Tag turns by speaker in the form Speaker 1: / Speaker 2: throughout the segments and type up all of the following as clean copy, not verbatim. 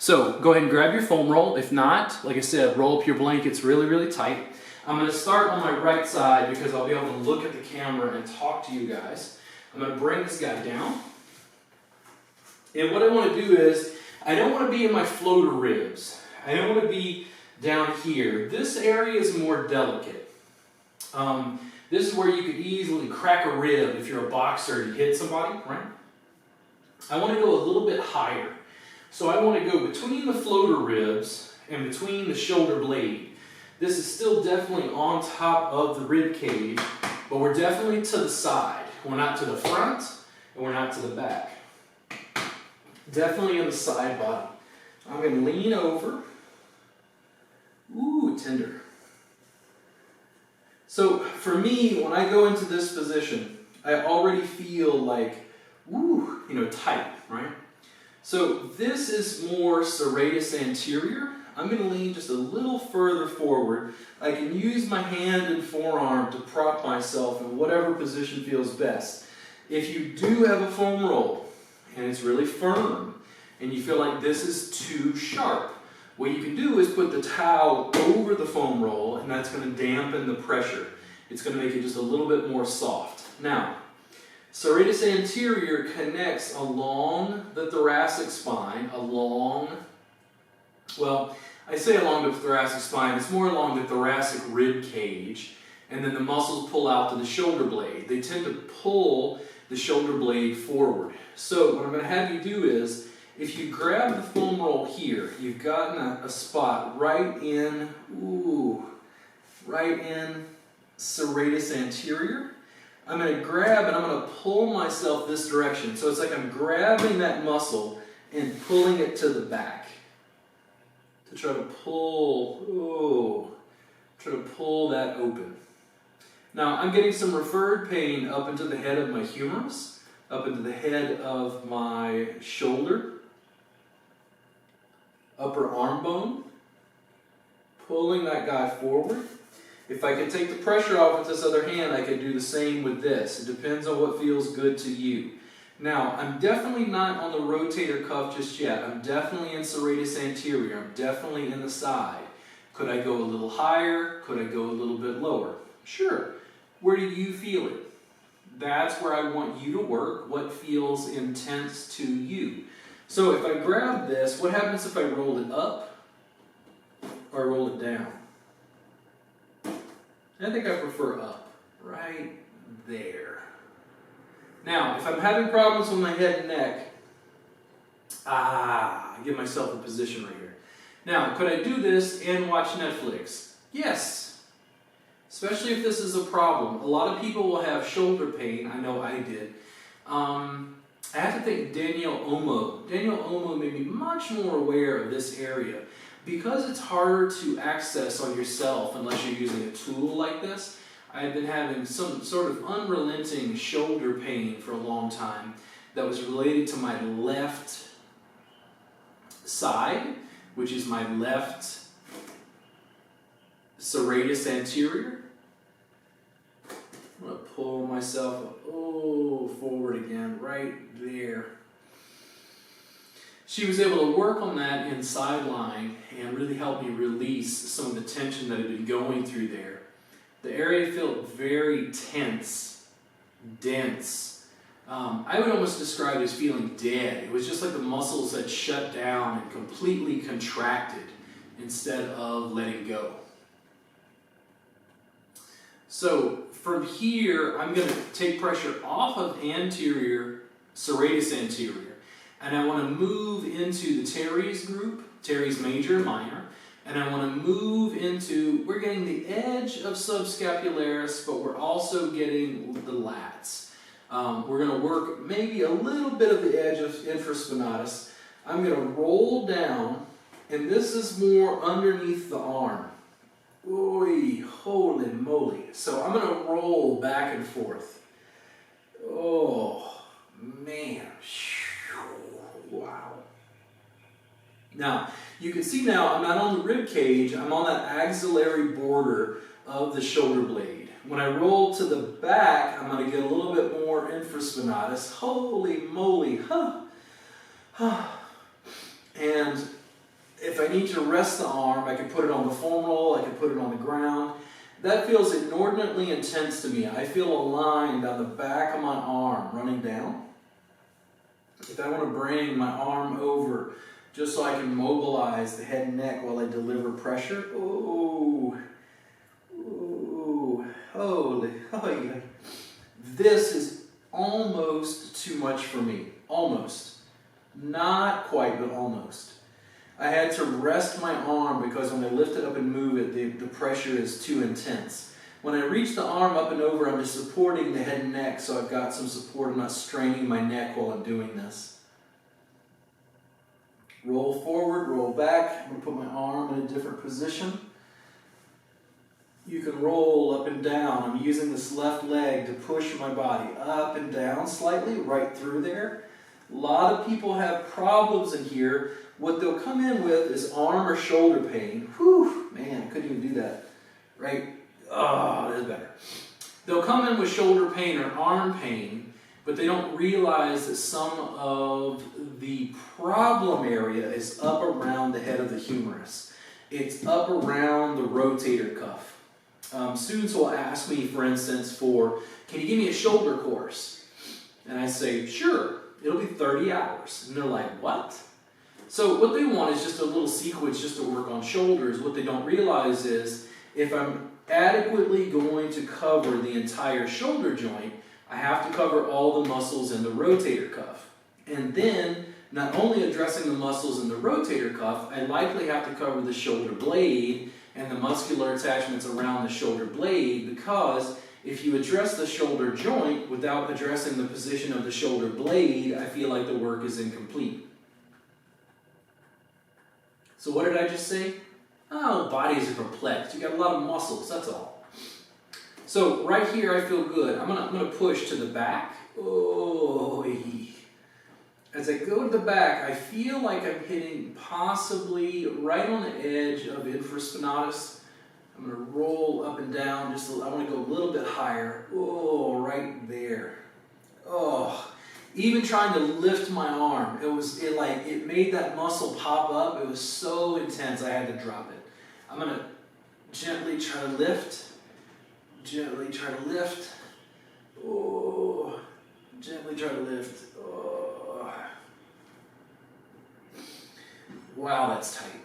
Speaker 1: So go ahead and grab your foam roll. If not, like I said, roll up your blankets really, really tight. I'm going to start on my right side because I'll be able to look at the camera and talk to you guys. I'm going to bring this guy down. And what I want to do is, I don't want to be in my floater ribs. I don't want to be down here. This area is more delicate. This is where you could easily crack a rib if you're a boxer and you hit somebody, right? I want to go a little bit higher. So I want to go between the floater ribs and between the shoulder blade. This is still definitely on top of the rib cage, but we're definitely to the side. We're not to the front, and we're not to the back. Definitely in the side body. I'm going to lean over. Ooh, tender. So for me, when I go into this position, I already feel like, ooh, tight, right? So this is more serratus anterior. I'm going to lean just a little further forward. I can use my hand and forearm to prop myself in whatever position feels best. If you do have a foam roll and it's really firm and you feel like this is too sharp, what you can do is put the towel over the foam roll, and that's going to dampen the pressure. It's going to make it just a little bit more soft. Now, serratus anterior connects along the thoracic spine, I say along the thoracic spine, it's more along the thoracic rib cage, and then the muscles pull out to the shoulder blade. They tend to pull the shoulder blade forward. So what I'm going to have you do is, if you grab the foam roll here, you've gotten a spot right in serratus anterior. I'm going to grab and I'm going to pull myself this direction. So it's like I'm grabbing that muscle and pulling it to the back. To try to pull, that open. Now I'm getting some referred pain up into the head of my humerus, up into the head of my shoulder, upper arm bone, pulling that guy forward. If I could take the pressure off with this other hand, I could do the same with this. It depends on what feels good to you. Now, I'm definitely not on the rotator cuff just yet. I'm definitely in serratus anterior. I'm definitely in the side. Could I go a little higher? Could I go a little bit lower? Sure. Where do you feel it? That's where I want you to work. What feels intense to you? So if I grab this, what happens if I roll it up or roll it down? I think I prefer up, right there. Now, if I'm having problems with my head and neck, I give myself a position right here. Now, could I do this and watch Netflix? Yes. Especially if this is a problem. A lot of people will have shoulder pain. I know I did. I have to thank Daniel Omo. Daniel Omo made me much more aware of this area. Because it's harder to access on yourself unless you're using a tool like this, I've been having some sort of unrelenting shoulder pain for a long time that was related to my left side, which is my left serratus anterior. I'm going to pull myself forward again, right there. She was able to work on that in sideline and really help me release some of the tension that had been going through there. The area felt very tense, dense. I would almost describe it as feeling dead. It was just like the muscles had shut down and completely contracted instead of letting go. So from here, I'm going to take pressure off of anterior, serratus anterior. And I want to move into the teres group, teres major and minor, and I want to move into, we're getting the edge of subscapularis, but we're also getting the lats. We're going to work maybe a little bit of the edge of infraspinatus. I'm going to roll down, and this is more underneath the arm. Oy, holy moly. So I'm going to roll back and forth. Oh, man. Wow. Now, you can see now I'm not on the rib cage, I'm on that axillary border of the shoulder blade. When I roll to the back, I'm going to get a little bit more infraspinatus. Holy moly, And if I need to rest the arm, I can put it on the foam roll, I can put it on the ground. That feels inordinately intense to me. I feel a line down the back of my arm running down. If I want to bring my arm over just so I can mobilize the head and neck while I deliver pressure. Ooh, ooh, holy. This is almost too much for me. Almost. Not quite, but almost. I had to rest my arm because when I lift it up and move it, the pressure is too intense. When I reach the arm up and over, I'm just supporting the head and neck, so I've got some support. I'm not straining my neck while I'm doing this. Roll forward, roll back. I'm going to put my arm in a different position. You can roll up and down. I'm using this left leg to push my body up and down slightly, right through there. A lot of people have problems in here. What they'll come in with is arm or shoulder pain. Whew, man, I couldn't even do that. Right? Oh, that's better. They'll come in with shoulder pain or arm pain, but they don't realize that some of the problem area is up around the head of the humerus. It's up around the rotator cuff. Students will ask me, for instance, can you give me a shoulder course? And I say, sure, it'll be 30 hours. And they're like, what? So what they want is just a little sequence just to work on shoulders. What they don't realize is if I'm adequately going to cover the entire shoulder joint, I have to cover all the muscles in the rotator cuff. And then, not only addressing the muscles in the rotator cuff, I likely have to cover the shoulder blade and the muscular attachments around the shoulder blade, because if you address the shoulder joint without addressing the position of the shoulder blade, I feel like the work is incomplete. So what did I just say? Oh, bodies are perplexed. You got a lot of muscles, that's all. So right here I feel good. I'm gonna push to the back. Oh, as I go to the back, I feel like I'm hitting possibly right on the edge of infraspinatus. I'm going to roll up and down just I want to go a little bit higher. Oh, right there. Oh, even trying to lift my arm, it made that muscle pop up. It was so intense I had to drop it. I'm going to gently try to lift. Gently try to lift. Oh, gently try to lift. Oh. Wow, that's tight.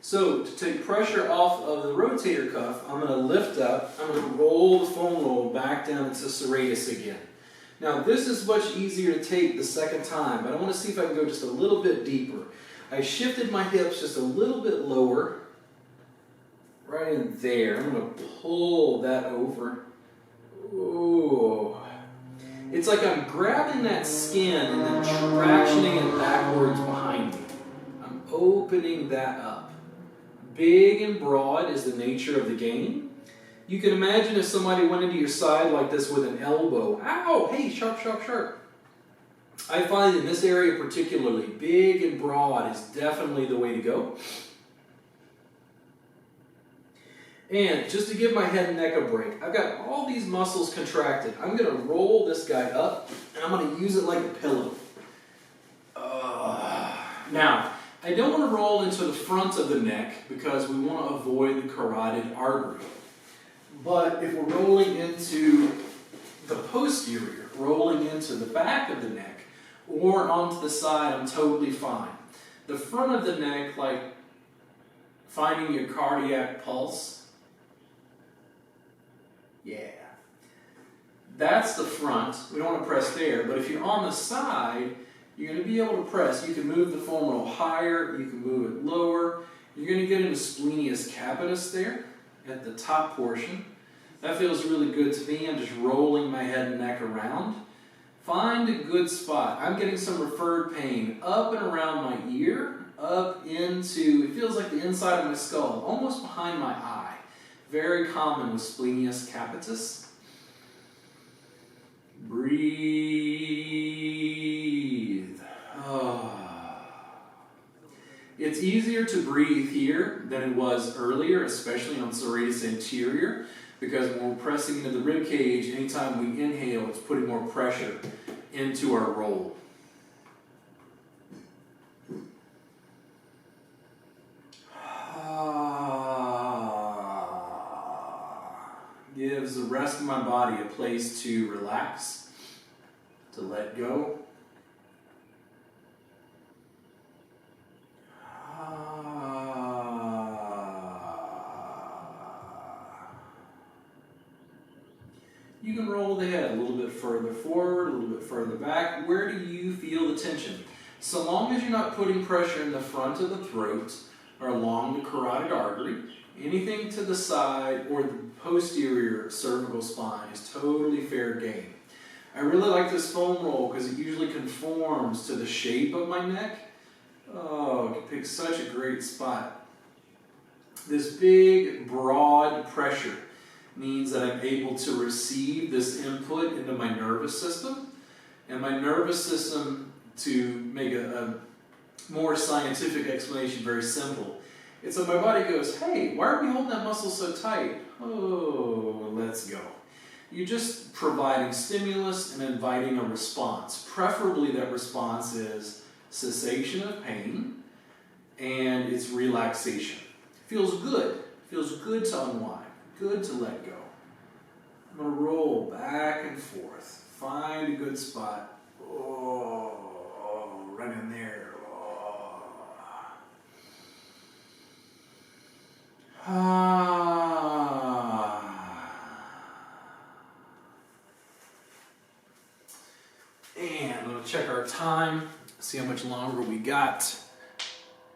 Speaker 1: So to take pressure off of the rotator cuff, I'm going to lift up. I'm going to roll the foam roll back down into serratus again. Now this is much easier to take the second time, but I want to see if I can go just a little bit deeper. I shifted my hips just a little bit lower, right in there. I'm going to pull that over. Ooh. It's like I'm grabbing that skin and then tractioning it backwards behind me. I'm opening that up. Big and broad is the nature of the game. You can imagine if somebody went into your side like this with an elbow. Ow! Hey, sharp, sharp, sharp. I find in this area particularly, big and broad is definitely the way to go. And just to give my head and neck a break, I've got all these muscles contracted. I'm going to roll this guy up, and I'm going to use it like a pillow. Now, I don't want to roll into the front of the neck because we want to avoid the carotid artery. But if we're rolling into the posterior, rolling into the back of the neck, or onto the side, I'm totally fine. The front of the neck, like finding your cardiac pulse, yeah. That's the front. We don't want to press there, but if you're on the side, you're going to be able to press. You can move the foam roll higher, you can move it lower. You're going to get into splenius capitis there at the top portion. That feels really good to me. I'm just rolling my head and neck around. Find a good spot. I'm getting some referred pain up and around my ear, up into, it feels like the inside of my skull, almost behind my eye. Very common with splenius capitis. Breathe. Oh. It's easier to breathe here than it was earlier, especially on serratus anterior, because when we're pressing into the rib cage, anytime we inhale, it's putting more pressure into our roll. gives the rest of my body a place to relax, to let go. You can roll the head a little bit further forward, a little bit further back. Where do you feel the tension? So long as you're not putting pressure in the front of the throat or along the carotid artery, anything to the side or the posterior cervical spine is totally fair game. I really like this foam roll because it usually conforms to the shape of my neck. Oh, it can pick such a great spot. This big, broad pressure means that I'm able to receive this input into my nervous system. And my nervous system, to make a more scientific explanation, very simple. It's so my body goes, hey, why are we holding that muscle so tight? Oh, let's go. You're just providing stimulus and inviting a response. Preferably that response is cessation of pain and it's relaxation. Feels good. Feels good to unwind. Good to let go. I'm going to roll back and forth. Find a good spot. Oh, right in there. Oh. And I'm going to check our time, see how much longer we got.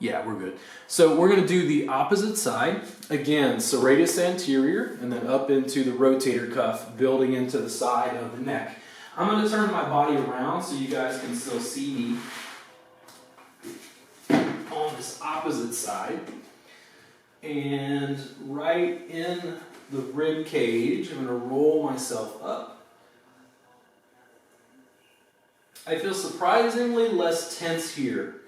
Speaker 1: Yeah, we're good. So we're going to do the opposite side. Again, serratus anterior, and then up into the rotator cuff, building into the side of the neck. I'm going to turn my body around so you guys can still see me on this opposite side. And right in the rib cage, I'm going to roll myself up. I feel surprisingly less tense here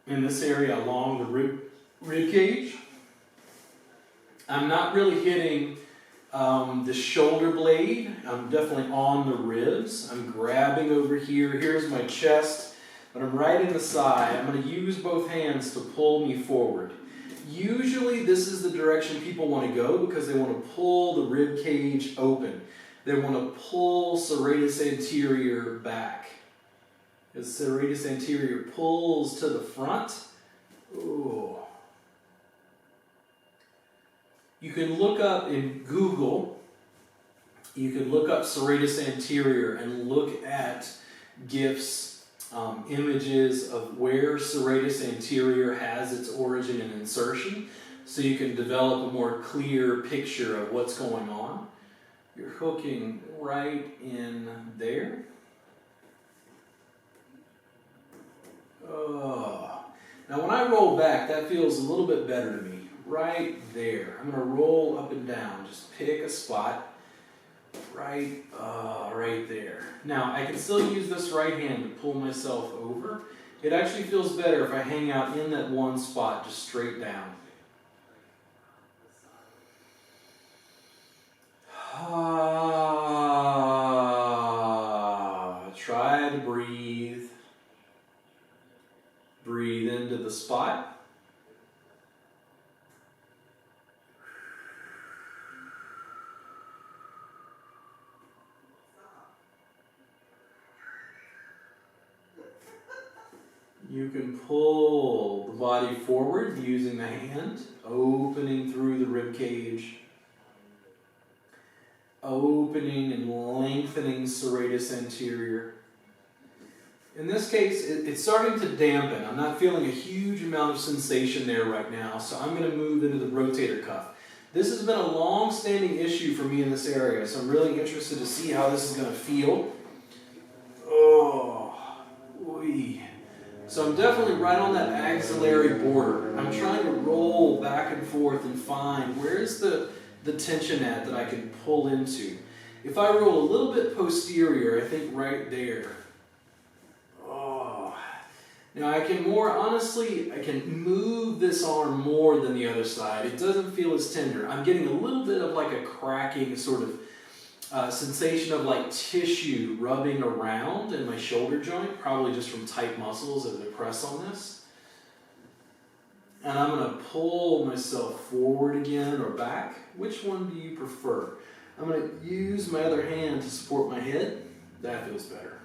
Speaker 1: in this area along the rib cage. I'm not really hitting the shoulder blade. I'm definitely on the ribs. I'm grabbing over here. Here's my chest, but I'm right in the side. I'm going to use both hands to pull me forward. Usually this is the direction people want to go because they want to pull the rib cage open. They want to pull serratus anterior back. As serratus anterior pulls to the front. Ooh. You can look up in Google, you can look up serratus anterior and look at GIFs, images of where serratus anterior has its origin and insertion, so you can develop a more clear picture of what's going on. You're hooking right in there. Oh. Now when I roll back, that feels a little bit better to me. Right there. I'm going to roll up and down. Just pick a spot right there. Now I can still use this right hand to pull myself over. It actually feels better if I hang out in that one spot, just straight down. Try to breathe. Breathe into the spot. You can pull the body forward using the hand, opening through the rib cage, opening and lengthening serratus anterior. In this case, it's starting to dampen. I'm not feeling a huge amount of sensation there right now, so I'm going to move into the rotator cuff. This has been a long-standing issue for me in this area, so I'm really interested to see how this is going to feel. Oh, oy. So I'm definitely right on that axillary border. I'm trying to roll back and forth and find where's the tension at that I can pull into. If I roll a little bit posterior, I think right there. Oh. Now I can I can move this arm more than the other side. It doesn't feel as tender. I'm getting a little bit of like a cracking sort of sensation of like tissue rubbing around in my shoulder joint, probably just from tight muscles as I press on this. And I'm going to pull myself forward again or back. Which one do you prefer? I'm going to use my other hand to support my head. That feels better.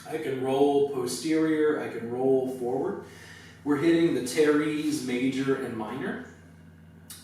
Speaker 1: I can roll posterior, I can roll forward. We're hitting the teres major and minor.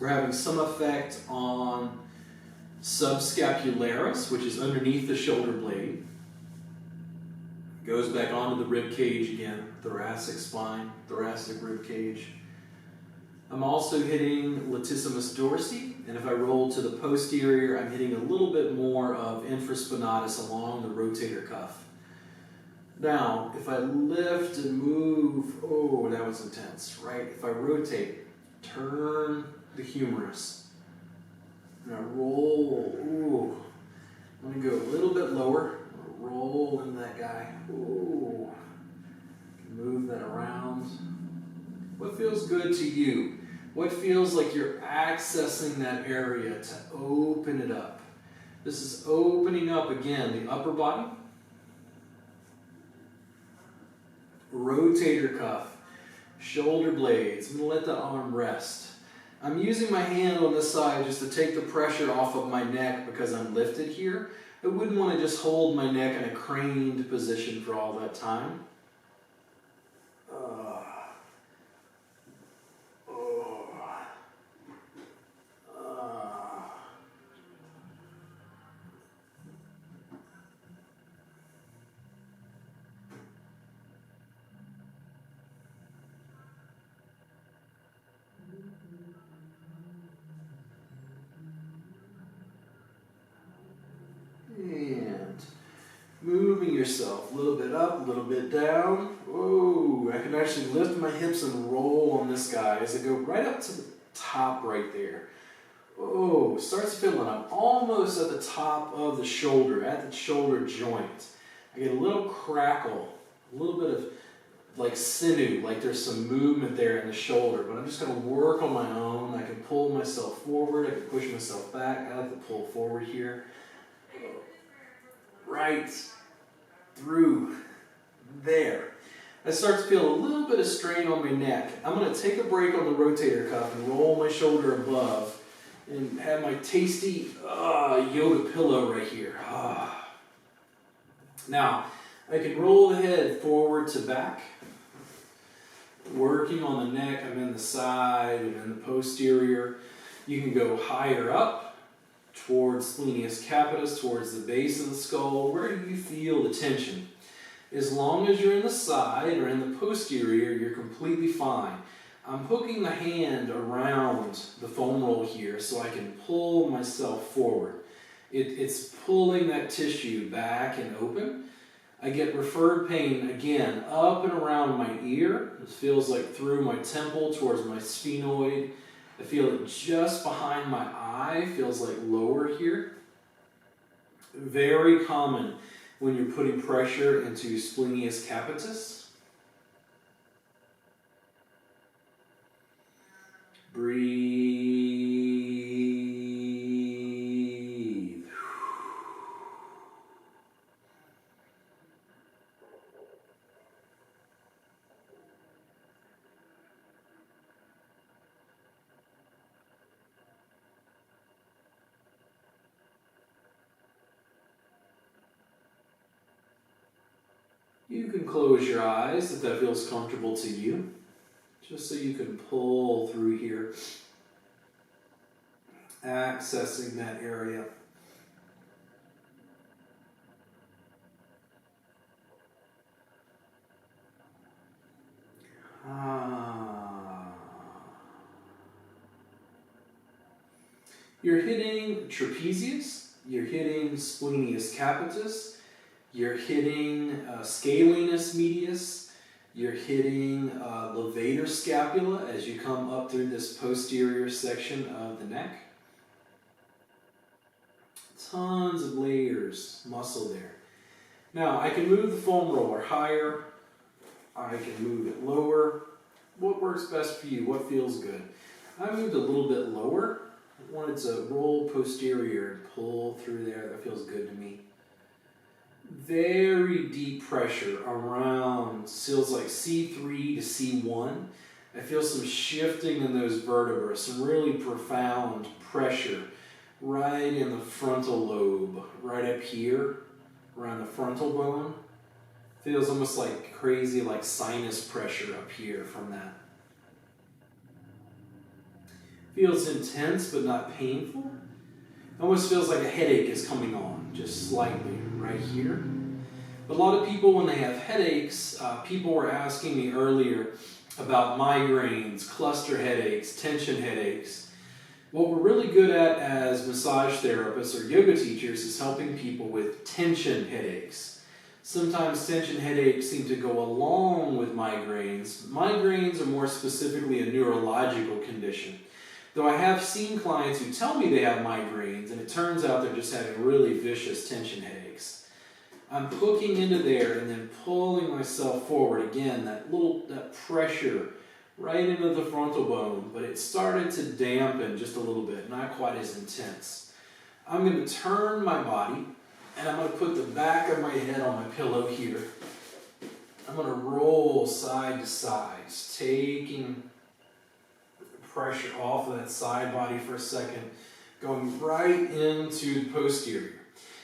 Speaker 1: We're having some effect on subscapularis, which is underneath the shoulder blade. Goes back onto the rib cage again, thoracic spine, thoracic rib cage. I'm also hitting latissimus dorsi, and if I roll to the posterior, I'm hitting a little bit more of infraspinatus along the rotator cuff. Now, if I lift and move, oh, that was intense, right? If I rotate, turn the humerus, and I roll, ooh, I'm going to go a little bit lower, roll in that guy, ooh, move that around. What feels good to you? What feels like you're accessing that area to open it up? This is opening up again the upper body, rotator cuff, shoulder blades. I'm going to let the arm rest. I'm using my hand on this side just to take the pressure off of my neck because I'm lifted here. I wouldn't want to just hold my neck in a craned position for all that time. And moving yourself a little bit up, a little bit down. Whoa, I can actually lift my hips and roll on this guy as I go right up to the top right there. Oh, starts feeling I'm almost at the top of the shoulder, at the shoulder joint. I get a little crackle, a little bit of like sinew, like there's some movement there in the shoulder, but I'm just going to work on my own. I can pull myself forward, I can push myself back. I like to pull forward here. Right through there. I start to feel a little bit of strain on my neck. I'm going to take a break on the rotator cuff and roll my shoulder above and have my tasty yoga pillow right here. Now, I can roll the head forward to back, working on the neck. I'm in the side and in the posterior. You can go higher up towards splenius capitis, towards the base of the skull. Where do you feel the tension? As long as you're in the side or in the posterior, you're completely fine. I'm hooking the hand around the foam roll here so I can pull myself forward. It's pulling that tissue back and open. I get referred pain again up and around my ear. It feels like through my temple towards my sphenoid. I feel it just behind my eye, feels like lower here. Very common when you're putting pressure into splenius capitis. Breathe. You can close your eyes if that feels comfortable to you, just so you can pull through here, accessing that area. You're hitting trapezius, you're hitting splenius capitis, you're hitting scalenus medius, you're hitting levator scapula as you come up through this posterior section of the neck. Tons of layers, muscle there. Now, I can move the foam roller higher, I can move it lower. What works best for you? What feels good? I moved a little bit lower. I wanted to roll posterior and pull through there. That feels good to me. Very deep pressure around feels like C3 to C1 I feel some shifting in those vertebrae, some really profound pressure right in the frontal lobe, right up here, around the frontal bone. Feels almost like crazy, like sinus pressure up here from that. Feels intense but not painful. Almost feels like a headache is coming on, just slightly, right here. But a lot of people, when they have headaches, people were asking me earlier about migraines, cluster headaches, tension headaches. What we're really good at as massage therapists or yoga teachers is helping people with tension headaches. Sometimes tension headaches seem to go along with migraines. Migraines are more specifically a neurological condition. Though I have seen clients who tell me they have migraines, and it turns out they're just having really vicious tension headaches. I'm hooking into there and then pulling myself forward. Again, that pressure right into the frontal bone, but it started to dampen just a little bit, not quite as intense. I'm going to turn my body, and I'm going to put the back of my head on my pillow here. I'm going to roll side to side, taking pressure off of that side body for a second, going right into the posterior.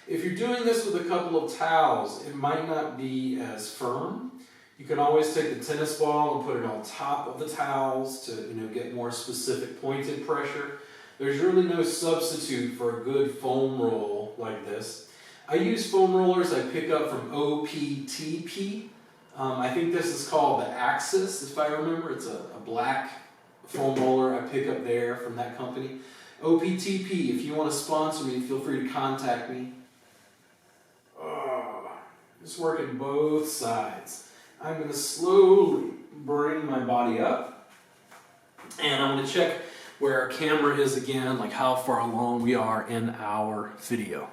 Speaker 1: If you're doing this with a couple of towels, it might not be as firm. You can always take the tennis ball and put it on top of the towels to get more specific pointed pressure. There's really no substitute for a good foam roll like this. I use foam rollers I pick up from OPTP. I think this is called the Axis, if I remember. It's a black foam roller I pick up there from that company. OPTP, if you want to sponsor me, feel free to contact me. Just working both sides. I'm going to slowly bring my body up, and I'm going to check where our camera is again, like how far along we are in our video.